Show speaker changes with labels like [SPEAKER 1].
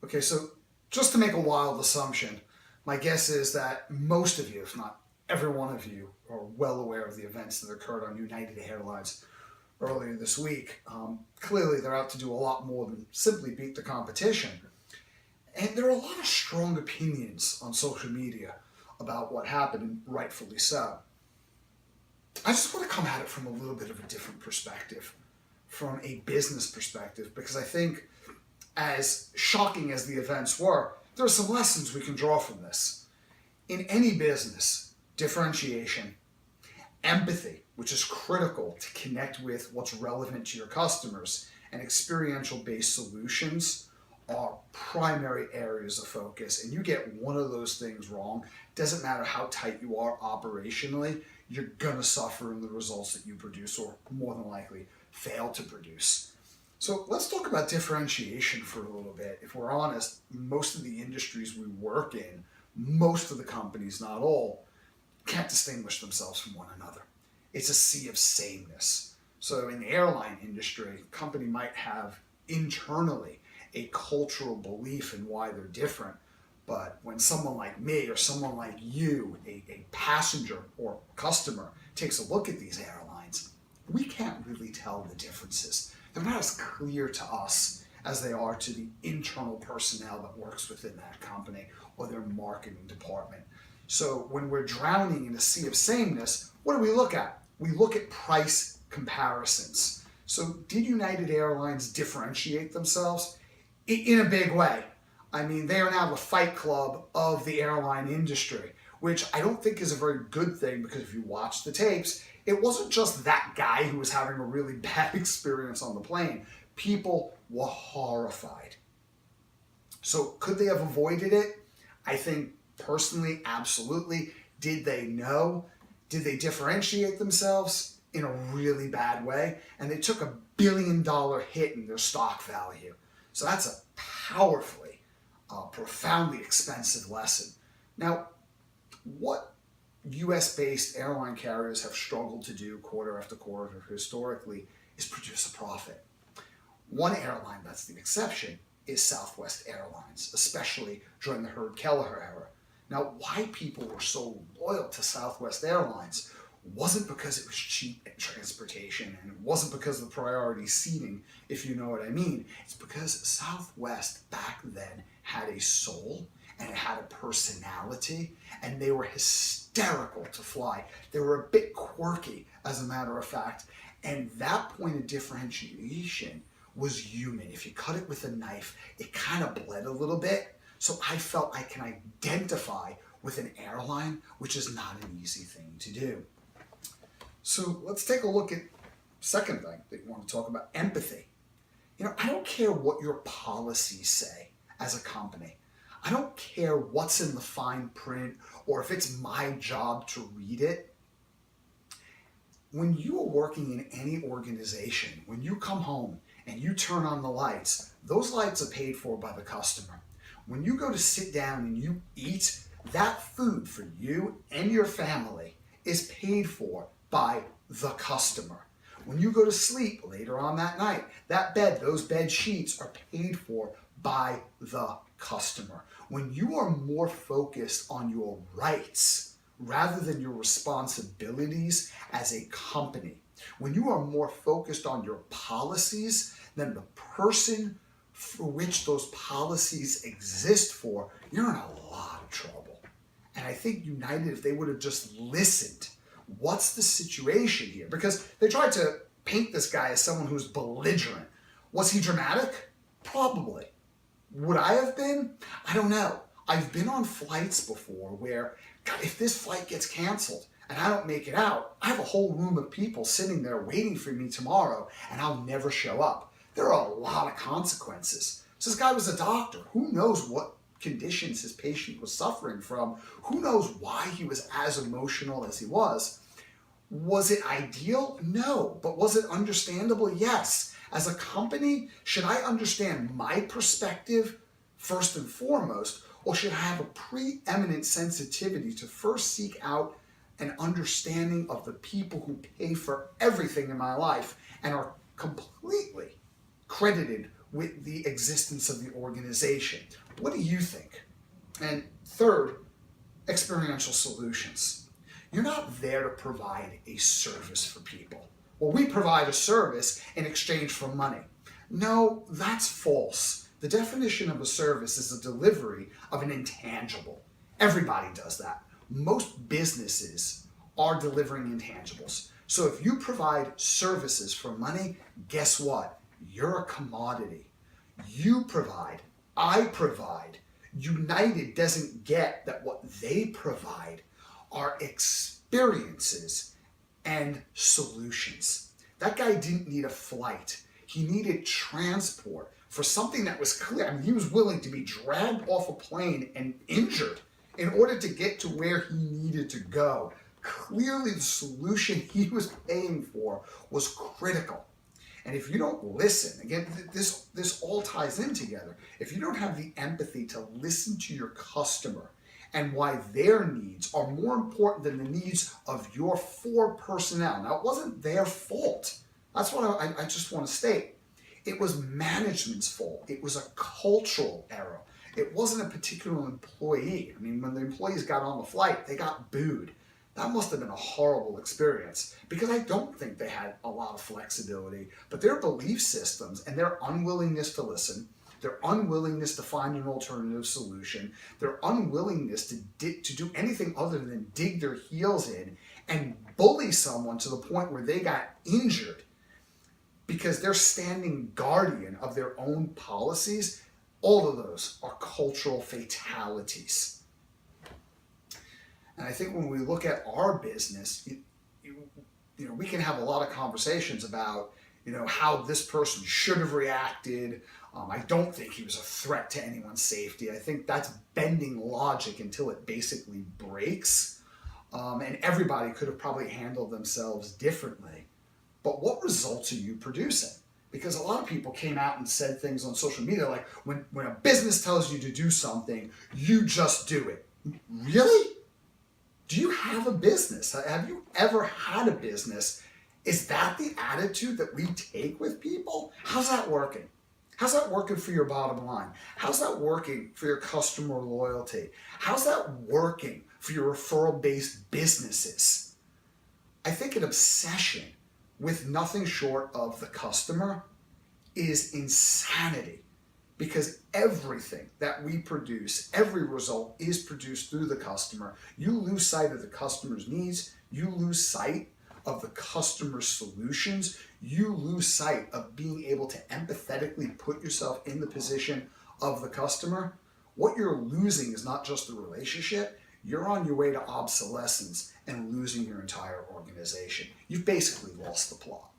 [SPEAKER 1] Okay, so just to make a wild assumption, my guess is that most of you, if not every one of you, are well aware of the events that occurred on United Airlines earlier this week. Clearly, they're out to do a lot more than simply beat the competition. And there are a lot of strong opinions on social media about what happened, and rightfully so. I just want to come at it from a little bit of a different perspective, from a business perspective, because I think, as shocking as the events were, there are some lessons we can draw from this. In any business, differentiation, empathy, which is critical to connect with what's relevant to your customers, and experiential-based solutions are primary areas of focus. And you get one of those things wrong, doesn't matter how tight you are operationally, you're gonna suffer in the results that you produce, or more than likely fail to produce. So let's talk about differentiation for a little bit. If we're honest, most of the industries we work in, most of the companies, not all, can't distinguish themselves from one another. It's a sea of sameness. So in the airline industry, a company might have internally a cultural belief in why they're different, but when someone like me or someone like you, a passenger or customer, takes a look at these airlines, we can't really tell the differences. They're not as clear to us as they are to the internal personnel that works within that company or their marketing department. So when we're drowning in a sea of sameness, what do we look at? We look at price comparisons. So did United Airlines differentiate themselves? In a big way. I mean, they are now the fight club of the airline industry, which I don't think is a very good thing, because if you watch the tapes, it wasn't just that guy who was having a really bad experience on the plane. People were horrified. So could they have avoided it? I think personally, absolutely. Did they know? Did they differentiate themselves? In a really bad way. And they took $1 billion hit in their stock value. So that's a powerfully, profoundly expensive lesson. Now, what US-based airline carriers have struggled to do quarter after quarter historically is produce a profit. One airline that's the exception is Southwest Airlines, especially during the Heard-Kelleher era. Now, why people were so loyal to Southwest Airlines wasn't because it was cheap transportation, and it wasn't because of the priority seating, if you know what I mean. It's because Southwest back then had a soul, and it had a personality, and they were hysterical to fly. They were a bit quirky, as a matter of fact, and that point of differentiation was human. If you cut it with a knife, it kind of bled a little bit. So I felt I can identify with an airline, which is not an easy thing to do. So let's take a look at second thing that you want to talk about, empathy. You know, I don't care what your policies say as a company. I don't care what's in the fine print or if it's my job to read it. When you are working in any organization, when you come home and you turn on the lights, those lights are paid for by the customer. When you go to sit down and you eat, that food for you and your family is paid for by the customer. When you go to sleep later on that night, that bed, those bed sheets are paid for by the customer. When you are more focused on your rights rather than your responsibilities as a company, when you are more focused on your policies than the person for which those policies exist for, you're in a lot of trouble. And I think United, if they would have just listened, what's the situation here? Because they tried to paint this guy as someone who's belligerent. Was he dramatic? Probably. Would I have been? I don't know. I've been on flights before where, God, if this flight gets canceled and I don't make it out, I have a whole room of people sitting there waiting for me tomorrow, and I'll never show up. There are a lot of consequences. So this guy was a doctor. Who knows what conditions his patient was suffering from? Who knows why he was as emotional as he was? Was it ideal? No. But was it understandable? Yes. As a company, should I understand my perspective first and foremost, or should I have a preeminent sensitivity to first seek out an understanding of the people who pay for everything in my life and are completely credited with the existence of the organization. What do you think? And third, experiential solutions. You're not there to provide a service for people. Well, we provide a service in exchange for money. No, that's false. The definition of a service is a delivery of an intangible. Everybody does that. Most businesses are delivering intangibles. So if you provide services for money, guess what? You're a commodity. You provide, I provide. United doesn't get that what they provide are experiences and solutions. That guy didn't need a flight. He needed transport for something that was clear. I mean, he was willing to be dragged off a plane and injured in order to get to where he needed to go. Clearly, the solution he was paying for was critical. And if you don't listen, again, this all ties in together. If you don't have the empathy to listen to your customer and why their needs are more important than the needs of your 4 personnel. Now, it wasn't their fault. That's what I just want to state. It was management's fault. It was a cultural error. It wasn't a particular employee. I mean, when the employees got on the flight, they got booed. That must have been a horrible experience because I don't think they had a lot of flexibility, but their belief systems and their unwillingness to listen, their unwillingness to find an alternative solution, their unwillingness to do anything other than dig their heels in and bully someone to the point where they got injured because they're standing guardian of their own policies, all of those are cultural fatalities. And I think when we look at our business, we can have a lot of conversations about, how this person should have reacted. I don't think he was a threat to anyone's safety. I think that's bending logic until it basically breaks. And everybody could have probably handled themselves differently. But what results are you producing? Because a lot of people came out and said things on social media like, when a business tells you to do something, you just do it. Really? Do you have a business? Have you ever had a business? Is that the attitude that we take with people? How's that working? How's that working for your bottom line? How's that working for your customer loyalty? How's that working for your referral-based businesses? I think an obsession with nothing short of the customer is insanity. Because everything that we produce, every result is produced through the customer. You lose sight of the customer's needs. You lose sight of the customer's solutions. You lose sight of being able to empathetically put yourself in the position of the customer. What you're losing is not just the relationship. You're on your way to obsolescence and losing your entire organization. You've basically lost the plot.